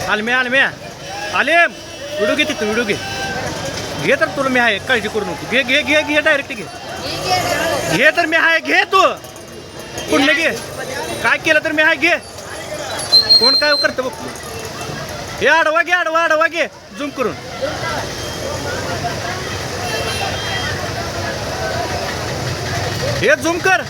आलम्या आलम्या आले व्हिडिओ घे तिथं व्हिडिओ घे घे तर तुला मी आहे काळजी करू नको घे घे घे घे डायरेक्ट घे घे तर मी आहे घे तू पुण्य घे काय केलं तर मी आहे घे कोण काय करतं बघ हे आडवा घे आडवा आडवा घे झूम करून हे झूम कर